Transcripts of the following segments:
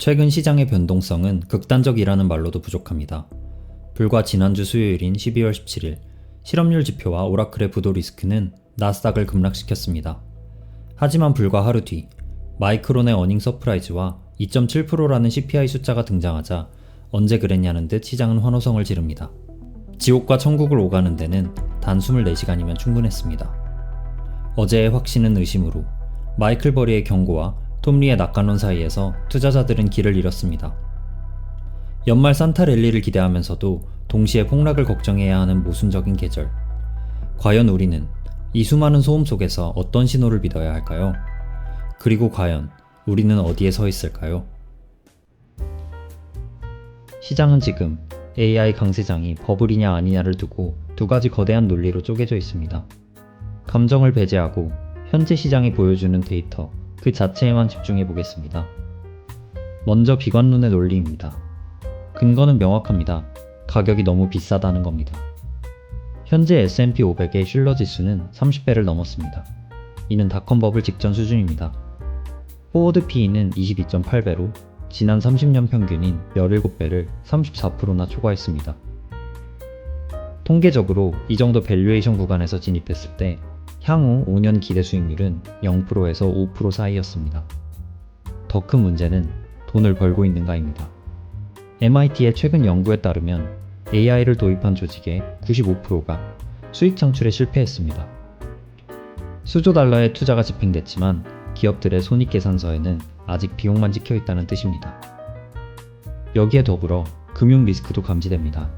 최근 시장의 변동성은 극단적이라는 말로도 부족합니다. 불과 지난주 수요일인 12월 17일 실업률 지표와 오라클의 부도 리스크는 나스닥을 급락시켰습니다. 하지만 불과 하루 뒤 마이크론의 어닝 서프라이즈와 2.7%라는 CPI 숫자가 등장하자 언제 그랬냐는 듯 시장은 환호성을 지릅니다. 지옥과 천국을 오가는 데는 단 24시간이면 충분했습니다. 어제의 확신은 의심으로 마이클 버리의 경고와 톰 리의 낙관론 사이에서 투자자들은 길을 잃었습니다. 연말 산타 랠리를 기대하면서도 동시에 폭락을 걱정해야 하는 모순적인 계절. 과연 우리는 이 수많은 소음 속에서 어떤 신호를 믿어야 할까요? 그리고 과연 우리는 어디에 서 있을까요? 시장은 지금 AI 강세장이 버블이냐 아니냐를 두고 두 가지 거대한 논리로 쪼개져 있습니다. 감정을 배제하고 현재 시장이 보여주는 데이터 그 자체에만 집중해 보겠습니다. 먼저 비관론의 논리입니다. 근거는 명확합니다. 가격이 너무 비싸다는 겁니다. 현재 S&P 500의 슐러 지수는 30배를 넘었습니다. 이는 닷컴 버블 직전 수준입니다. 포워드 PE는 22.8배로 지난 30년 평균인 17배를 34%나 초과했습니다. 통계적으로 이 정도 밸류에이션 구간에서 진입했을 때 향후 5년 기대 수익률은 0%에서 5% 사이였습니다. 더 큰 문제는 돈을 벌고 있는가입니다. MIT의 최근 연구에 따르면 AI를 도입한 조직의 95%가 수익 창출에 실패했습니다. 수조 달러의 투자가 집행됐지만 기업들의 손익계산서에는 아직 비용만 찍혀있다는 뜻입니다. 여기에 더불어 금융 리스크도 감지됩니다.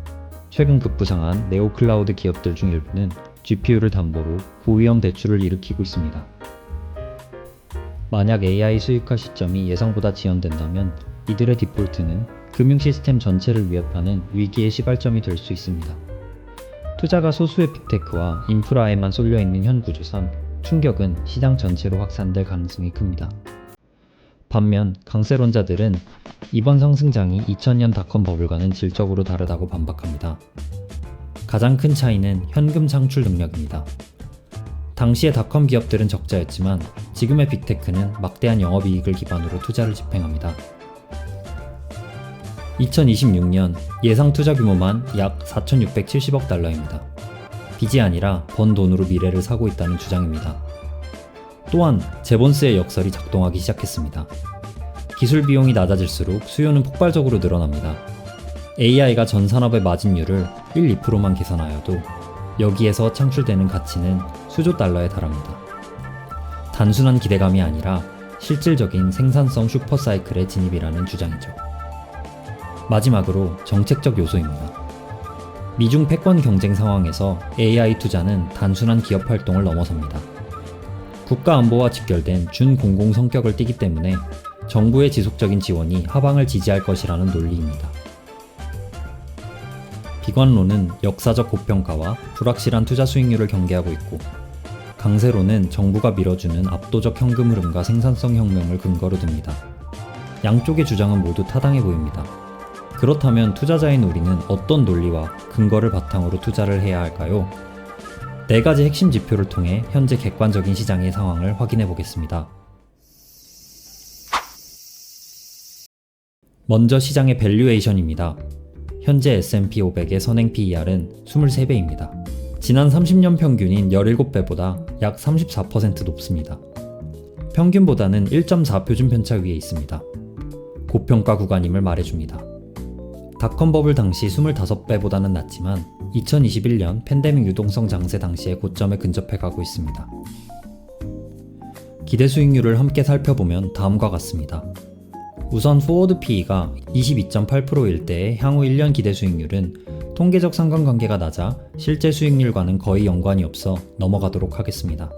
최근 급부상한 네오클라우드 기업들 중 일부는 GPU를 담보로 고위험 대출을 일으키고 있습니다. 만약 AI 수익화 시점이 예상보다 지연된다면 이들의 디폴트는 금융 시스템 전체를 위협하는 위기의 시발점이 될 수 있습니다. 투자가 소수의 빅테크와 인프라에만 쏠려있는 현 구조상 충격은 시장 전체로 확산될 가능성이 큽니다. 반면 강세론자들은 이번 상승장이 2000년 닷컴 버블과는 질적으로 다르다고 반박합니다. 가장 큰 차이는 현금 창출 능력입니다. 당시의 닷컴 기업들은 적자였지만 지금의 빅테크는 막대한 영업이익을 기반으로 투자를 집행합니다. 2026년 예상 투자 규모만 약 4,670억 달러입니다. 빚이 아니라 번 돈으로 미래를 사고 있다는 주장입니다. 또한 재본스의 역설이 작동하기 시작했습니다. 기술 비용이 낮아질수록 수요는 폭발적으로 늘어납니다. AI가 전 산업의 마진율을 1, 2%만 계산하여도 여기에서 창출되는 가치는 수조 달러에 달합니다. 단순한 기대감이 아니라 실질적인 생산성 슈퍼사이클의 진입이라는 주장이죠. 마지막으로 정책적 요소입니다. 미중 패권 경쟁 상황에서 AI 투자는 단순한 기업 활동을 넘어섭니다. 국가 안보와 직결된 준공공 성격을 띠기 때문에 정부의 지속적인 지원이 하방을 지지할 것이라는 논리입니다. 비관론은 역사적 고평가와 불확실한 투자 수익률을 경계하고 있고, 강세론은 정부가 밀어주는 압도적 현금 흐름과 생산성 혁명을 근거로 듭니다. 양쪽의 주장은 모두 타당해 보입니다. 그렇다면 투자자인 우리는 어떤 논리와 근거를 바탕으로 투자를 해야 할까요? 4가지 핵심 지표를 통해 현재 객관적인 시장의 상황을 확인해 보겠습니다. 먼저 시장의 밸류에이션입니다. 현재 S&P 500의 선행 PER은 23배입니다. 지난 30년 평균인 17배보다 약 34% 높습니다. 평균보다는 1.4 표준 편차 위에 있습니다. 고평가 구간임을 말해줍니다. 닷컴 버블 당시 25배보다는 낮지만 2021년 팬데믹 유동성 장세 당시의 고점에 근접해 가고 있습니다. 기대 수익률을 함께 살펴보면 다음과 같습니다. 우선 포워드 PE가 22.8%일 때의 향후 1년 기대 수익률은 통계적 상관관계가 낮아 실제 수익률과는 거의 연관이 없어 넘어가도록 하겠습니다.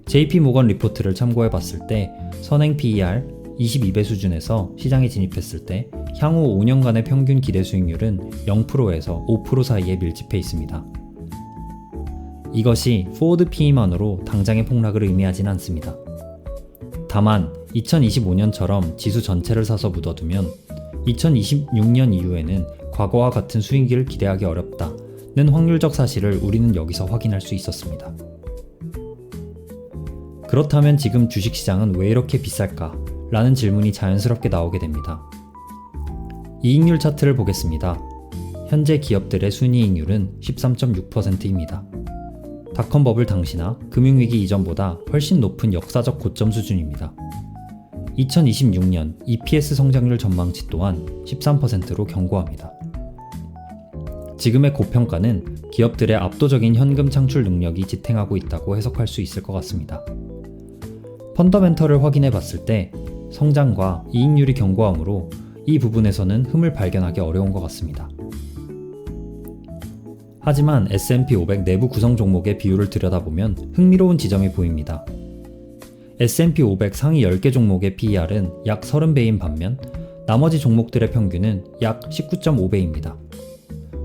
JP 모건 리포트를 참고해 봤을 때 선행 PER 22배 수준에서 시장에 진입했을 때 향후 5년간의 평균 기대 수익률은 0%에서 5% 사이에 밀집해 있습니다. 이것이 포워드 PE만으로 당장의 폭락을 의미하진 않습니다. 다만 2025년처럼 지수 전체를 사서 묻어두면 2026년 이후에는 과거와 같은 수익을 기대하기 어렵다는 확률적 사실을 우리는 여기서 확인할 수 있었습니다. 그렇다면 지금 주식시장은 왜 이렇게 비쌀까? 라는 질문이 자연스럽게 나오게 됩니다. 이익률 차트를 보겠습니다. 현재 기업들의 순이익률은 13.6%입니다. 닷컴 버블 당시나 금융위기 이전보다 훨씬 높은 역사적 고점 수준입니다. 2026년 EPS 성장률 전망치 또한 13%로 견고합니다. 지금의 고평가는 기업들의 압도적인 현금 창출 능력이 지탱하고 있다고 해석할 수 있을 것 같습니다. 펀더멘털을 확인해 봤을 때 성장과 이익률이 견고하므로 이 부분에서는 흠을 발견하기 어려운 것 같습니다. 하지만 S&P 500 내부 구성 종목의 비율을 들여다보면 흥미로운 지점이 보입니다. S&P 500 상위 10개 종목의 PER은 약 30배인 반면 나머지 종목들의 평균은 약 19.5배입니다.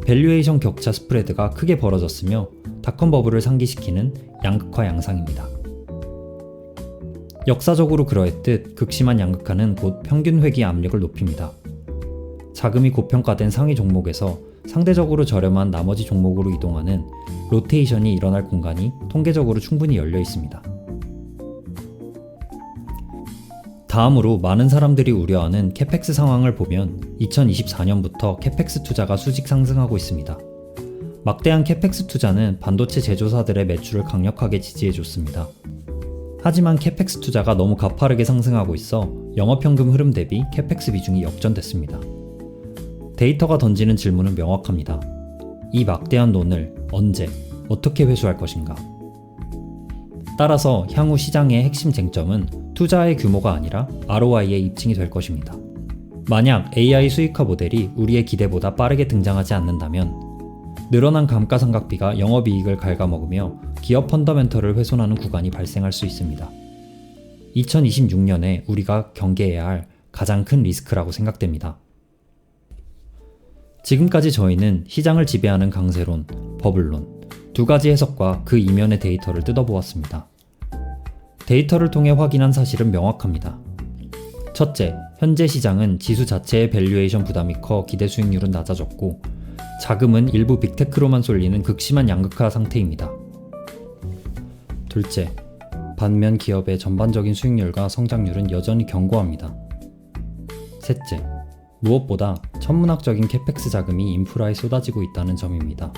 밸류에이션 격차 스프레드가 크게 벌어졌으며 닷컴 버블을 상기시키는 양극화 양상입니다. 역사적으로 그러했듯 극심한 양극화는 곧 평균 회귀 압력을 높입니다. 자금이 고평가된 상위 종목에서 상대적으로 저렴한 나머지 종목으로 이동하는 로테이션이 일어날 공간이 통계적으로 충분히 열려 있습니다. 다음으로 많은 사람들이 우려하는 캐펙스 상황을 보면 2024년부터 캐펙스 투자가 수직 상승하고 있습니다. 막대한 캐펙스 투자는 반도체 제조사들의 매출을 강력하게 지지해줬습니다. 하지만 캐펙스 투자가 너무 가파르게 상승하고 있어 영업현금 흐름 대비 캐펙스 비중이 역전됐습니다. 데이터가 던지는 질문은 명확합니다. 이 막대한 돈을 언제, 어떻게 회수할 것인가? 따라서 향후 시장의 핵심 쟁점은 투자의 규모가 아니라 ROI의 입증이 될 것입니다. 만약 AI 수익화 모델이 우리의 기대보다 빠르게 등장하지 않는다면 늘어난 감가상각비가 영업이익을 갉아먹으며 기업 펀더멘털을 훼손하는 구간이 발생할 수 있습니다. 2026년에 우리가 경계해야 할 가장 큰 리스크라고 생각됩니다. 지금까지 저희는 시장을 지배하는 강세론, 버블론, 두 가지 해석과 그 이면의 데이터를 뜯어보았습니다. 데이터를 통해 확인한 사실은 명확합니다. 첫째, 현재 시장은 지수 자체의 밸류에이션 부담이 커 기대 수익률은 낮아졌고 자금은 일부 빅테크로만 쏠리는 극심한 양극화 상태입니다. 둘째, 반면 기업의 전반적인 수익률과 성장률은 여전히 견고합니다. 셋째, 무엇보다 천문학적인 캐펙스 자금이 인프라에 쏟아지고 있다는 점입니다.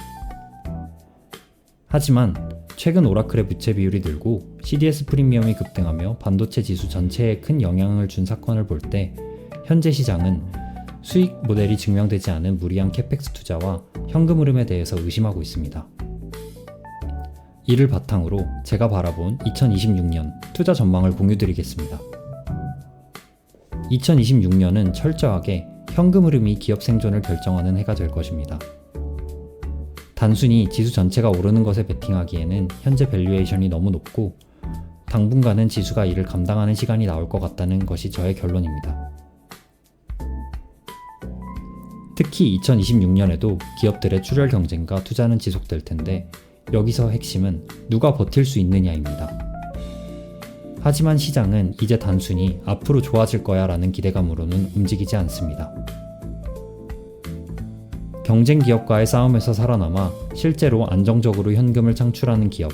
하지만 최근 오라클의 부채 비율이 늘고 CDS 프리미엄이 급등하며 반도체 지수 전체에 큰 영향을 준 사건을 볼 때 현재 시장은 수익 모델이 증명되지 않은 무리한 캐펙스 투자와 현금 흐름에 대해서 의심하고 있습니다. 이를 바탕으로 제가 바라본 2026년 투자 전망을 공유드리겠습니다. 2026년은 철저하게 현금 흐름이 기업 생존을 결정하는 해가 될 것입니다. 단순히 지수 전체가 오르는 것에 베팅하기에는 현재 밸류에이션이 너무 높고 당분간은 지수가 이를 감당하는 시간이 나올 것 같다는 것이 저의 결론입니다. 특히 2026년에도 기업들의 출혈 경쟁과 투자는 지속될 텐데 여기서 핵심은 누가 버틸 수 있느냐입니다. 하지만 시장은 이제 단순히 앞으로 좋아질 거야 라는 기대감으로는 움직이지 않습니다. 경쟁 기업과의 싸움에서 살아남아 실제로 안정적으로 현금을 창출하는 기업,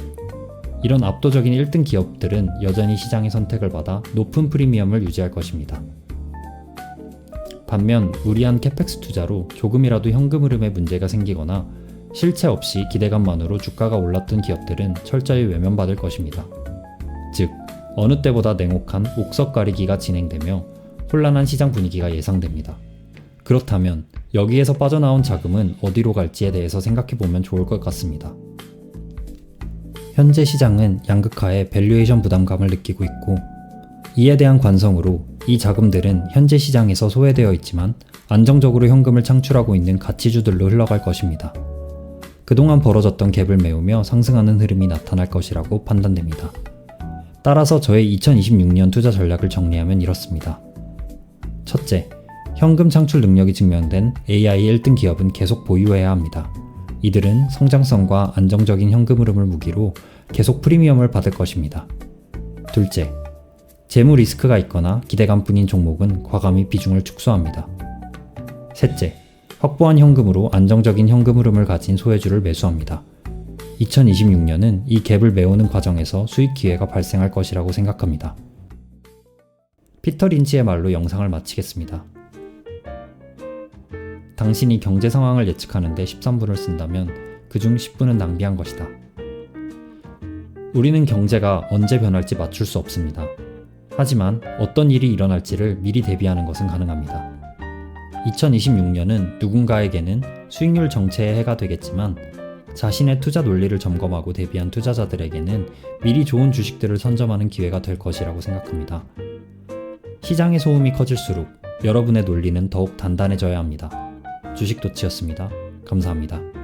이런 압도적인 1등 기업들은 여전히 시장의 선택을 받아 높은 프리미엄을 유지할 것입니다. 반면 무리한 캐펙스 투자로 조금이라도 현금 흐름에 문제가 생기거나 실체 없이 기대감만으로 주가가 올랐던 기업들은 철저히 외면받을 것입니다. 즉, 어느 때보다 냉혹한 옥석 가리기가 진행되며 혼란한 시장 분위기가 예상됩니다. 그렇다면 여기에서 빠져나온 자금은 어디로 갈지에 대해서 생각해보면 좋을 것 같습니다. 현재 시장은 양극화의 밸류에이션 부담감을 느끼고 있고 이에 대한 관성으로 이 자금들은 현재 시장에서 소외되어 있지만 안정적으로 현금을 창출하고 있는 가치주들로 흘러갈 것입니다. 그동안 벌어졌던 갭을 메우며 상승하는 흐름이 나타날 것이라고 판단됩니다. 따라서 저의 2026년 투자 전략을 정리하면 이렇습니다. 첫째, 현금 창출 능력이 증명된 AI 1등 기업은 계속 보유해야 합니다. 이들은 성장성과 안정적인 현금 흐름을 무기로 계속 프리미엄을 받을 것입니다. 둘째, 재무 리스크가 있거나 기대감뿐인 종목은 과감히 비중을 축소합니다. 셋째, 확보한 현금으로 안정적인 현금 흐름을 가진 소외주를 매수합니다. 2026년은 이 갭을 메우는 과정에서 수익 기회가 발생할 것이라고 생각합니다. 피터 린치의 말로 영상을 마치겠습니다. 당신이 경제 상황을 예측하는데 13분을 쓴다면 그중 10분은 낭비한 것이다. 우리는 경제가 언제 변할지 맞출 수 없습니다. 하지만 어떤 일이 일어날지를 미리 대비하는 것은 가능합니다. 2026년은 누군가에게는 수익률 정체의 해가 되겠지만 자신의 투자 논리를 점검하고 대비한 투자자들에게는 미리 좋은 주식들을 선점하는 기회가 될 것이라고 생각합니다. 시장의 소음이 커질수록 여러분의 논리는 더욱 단단해져야 합니다. 주식도치였습니다. 감사합니다.